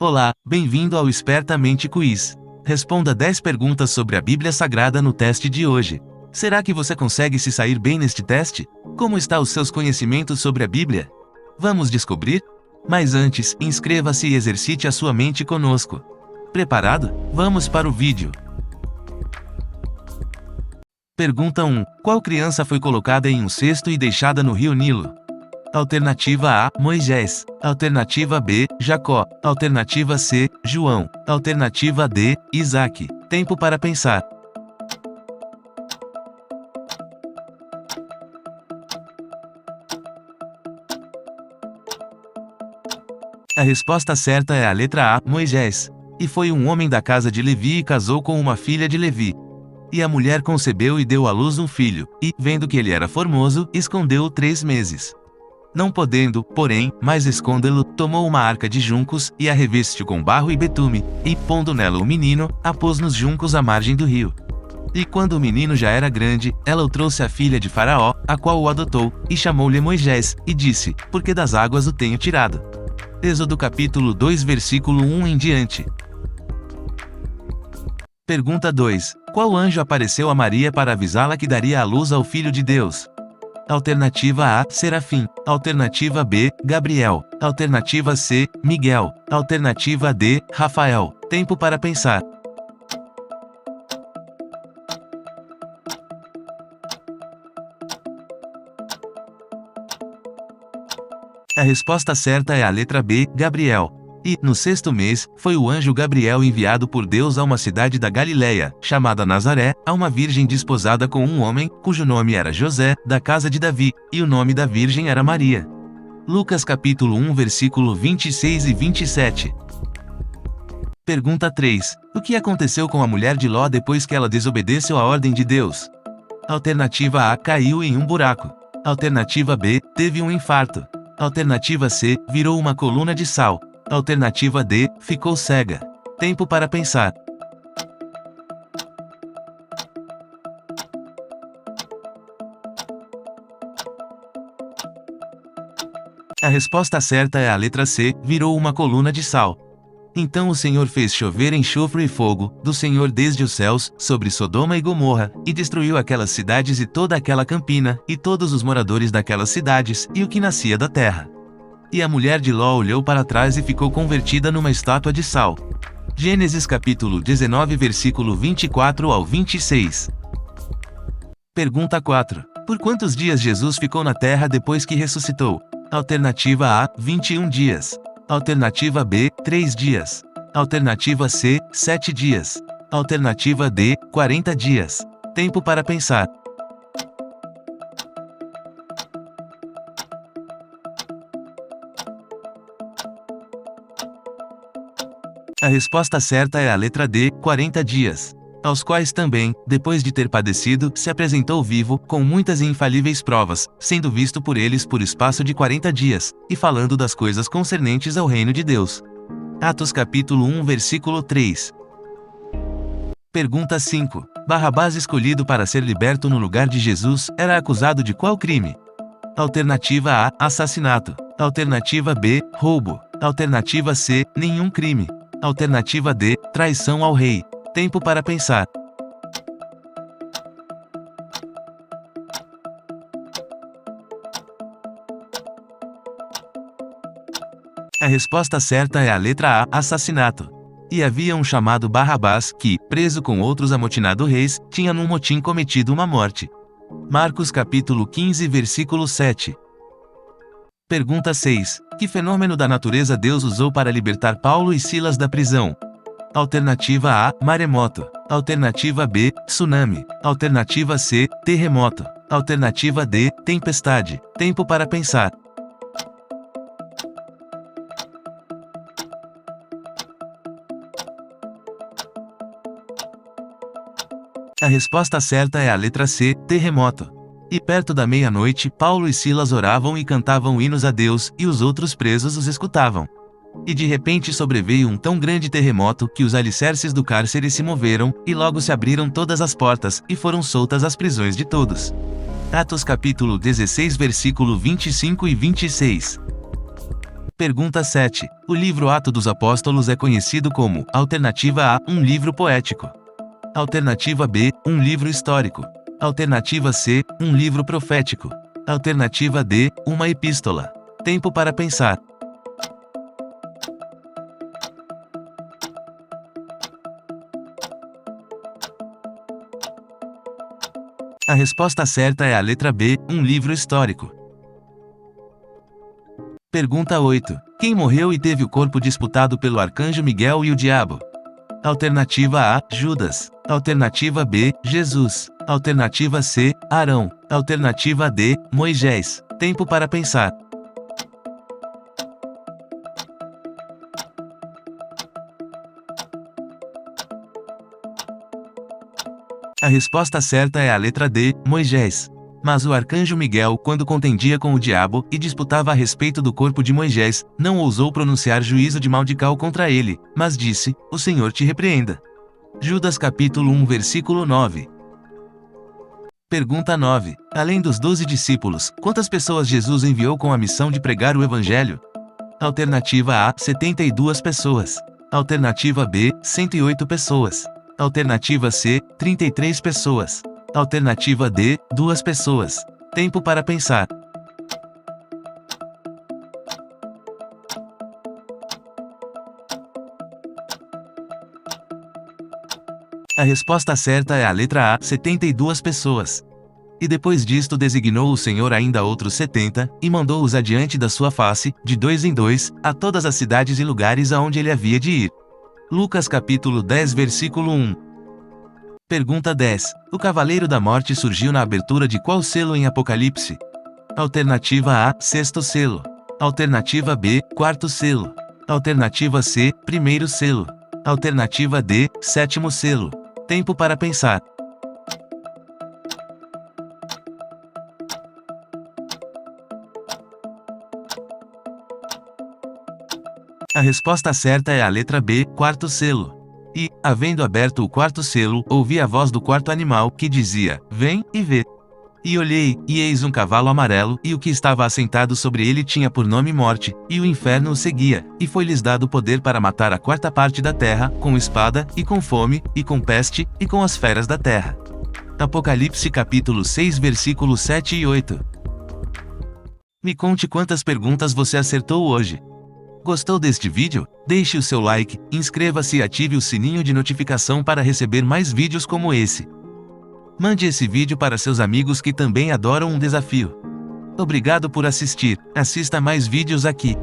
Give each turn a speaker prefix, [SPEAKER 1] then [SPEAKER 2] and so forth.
[SPEAKER 1] Olá, bem-vindo ao Espertamente Quiz. Responda 10 perguntas sobre a Bíblia Sagrada no teste de hoje. Será que você consegue se sair bem neste teste? Como estão os seus conhecimentos sobre a Bíblia? Vamos descobrir? Mas antes, inscreva-se e exercite a sua mente conosco. Preparado? Vamos para o vídeo. Pergunta 1. Qual criança foi colocada em um cesto e deixada no rio Nilo? Alternativa A, Moisés. Alternativa B, Jacó. Alternativa C, João. Alternativa D, Isaac. Tempo para pensar. A resposta certa é a letra A, Moisés. E foi um homem da casa de Levi e casou com uma filha de Levi. E a mulher concebeu e deu à luz um filho, e, vendo que ele era formoso, escondeu-o 3 meses. Não podendo, porém, mais escondê-lo, tomou uma arca de juncos, e a revestiu com barro e betume, e, pondo nela o menino, a pôs nos juncos à margem do rio. E quando o menino já era grande, ela o trouxe à filha de Faraó, a qual o adotou, e chamou-lhe Moisés, e disse: Porque das águas o tenho tirado. Êxodo capítulo 2 versículo 1 em diante. Pergunta 2. Qual anjo apareceu a Maria para avisá-la que daria à luz ao Filho de Deus? Alternativa A, Serafim. Alternativa B, Gabriel. Alternativa C, Miguel. Alternativa D, Rafael. Tempo para pensar. A resposta certa é a letra B, Gabriel. E, no 6º mês, foi o anjo Gabriel enviado por Deus a uma cidade da Galileia, chamada Nazaré, a uma virgem desposada com um homem, cujo nome era José, da casa de Davi, e o nome da virgem era Maria. Lucas capítulo 1 versículo 26 e 27. Pergunta 3. O que aconteceu com a mulher de Ló depois que ela desobedeceu à ordem de Deus? Alternativa A, caiu em um buraco. Alternativa B, teve um infarto. Alternativa C, virou uma coluna de sal. Alternativa D, ficou cega. Tempo para pensar. A resposta certa é a letra C, virou uma coluna de sal. Então o Senhor fez chover enxofre e fogo, do Senhor desde os céus, sobre Sodoma e Gomorra, e destruiu aquelas cidades e toda aquela campina, e todos os moradores daquelas cidades, e o que nascia da terra. E a mulher de Ló olhou para trás e ficou convertida numa estátua de sal. Gênesis capítulo 19 versículo 24 ao 26. Pergunta 4. Por quantos dias Jesus ficou na terra depois que ressuscitou? Alternativa A, 21 dias. Alternativa B, 3 dias. Alternativa C, 7 dias. Alternativa D, 40 dias. Tempo para pensar. A resposta certa é a letra D, 40 dias. Aos quais também, depois de ter padecido, se apresentou vivo, com muitas e infalíveis provas, sendo visto por eles por espaço de 40 dias, e falando das coisas concernentes ao reino de Deus. Atos capítulo 1 versículo 3. Pergunta 5. Barrabás, escolhido para ser liberto no lugar de Jesus, era acusado de qual crime? Alternativa A, assassinato. Alternativa B, roubo. Alternativa C, nenhum crime. Alternativa D, traição ao rei. Tempo para pensar. A resposta certa é a letra A, assassinato. E havia um chamado Barrabás, que, preso com outros amotinado reis, tinha num motim cometido uma morte. Marcos capítulo 15 versículo 7. Pergunta 6. Que fenômeno da natureza Deus usou para libertar Paulo e Silas da prisão? Alternativa A, maremoto. Alternativa B, tsunami. Alternativa C, terremoto. Alternativa D, tempestade. Tempo para pensar. A resposta certa é a letra C, terremoto. E perto da meia-noite, Paulo e Silas oravam e cantavam hinos a Deus, e os outros presos os escutavam. E de repente sobreveio um tão grande terremoto que os alicerces do cárcere se moveram, e logo se abriram todas as portas, e foram soltas as prisões de todos. Atos capítulo 16 versículo 25 e 26. Pergunta 7. O livro Atos dos Apóstolos é conhecido como: alternativa A, um livro poético. Alternativa B, um livro histórico. Alternativa C, um livro profético. Alternativa D, uma epístola. Tempo para pensar. A resposta certa é a letra B, um livro histórico. Pergunta 8. Quem morreu e teve o corpo disputado pelo arcanjo Miguel e o diabo? Alternativa A, Judas. Alternativa B, Jesus. Alternativa C, Arão. Alternativa D, Moisés. Tempo para pensar. A resposta certa é a letra D, Moisés. Mas o arcanjo Miguel, quando contendia com o diabo e disputava a respeito do corpo de Moisés, não ousou pronunciar juízo de maldical contra ele, mas disse: "O Senhor te repreenda." Judas capítulo 1 versículo 9. Pergunta 9. Além dos 12 discípulos, quantas pessoas Jesus enviou com a missão de pregar o Evangelho? Alternativa A, 72 pessoas. Alternativa B, 108 pessoas. Alternativa C, 33 pessoas. Alternativa D, 2 pessoas. Tempo para pensar. A resposta certa é a letra A, 72 pessoas. E depois disto designou o Senhor ainda outros 70, e mandou-os adiante da sua face, de 2 em 2, a todas as cidades e lugares aonde ele havia de ir. Lucas capítulo 10 versículo 1. Pergunta 10. O Cavaleiro da Morte surgiu na abertura de qual selo em Apocalipse? Alternativa A, 6º selo. Alternativa B, 4º selo. Alternativa C, 1º selo. Alternativa D, 7º selo. Tempo para pensar. A resposta certa é a letra B, 4º selo. E, havendo aberto o 4º selo, ouvi a voz do 4º animal, que dizia: "Vem, e vê." E olhei, e eis um cavalo amarelo, e o que estava assentado sobre ele tinha por nome Morte, e o inferno o seguia, e foi-lhes dado poder para matar a 4ª parte da terra, com espada, e com fome, e com peste, e com as feras da terra. Apocalipse capítulo 6 versículos 7 e 8. Me conte quantas perguntas você acertou hoje. Gostou deste vídeo? Deixe o seu like, inscreva-se e ative o sininho de notificação para receber mais vídeos como esse. Mande esse vídeo para seus amigos que também adoram um desafio. Obrigado por assistir. Assista mais vídeos aqui.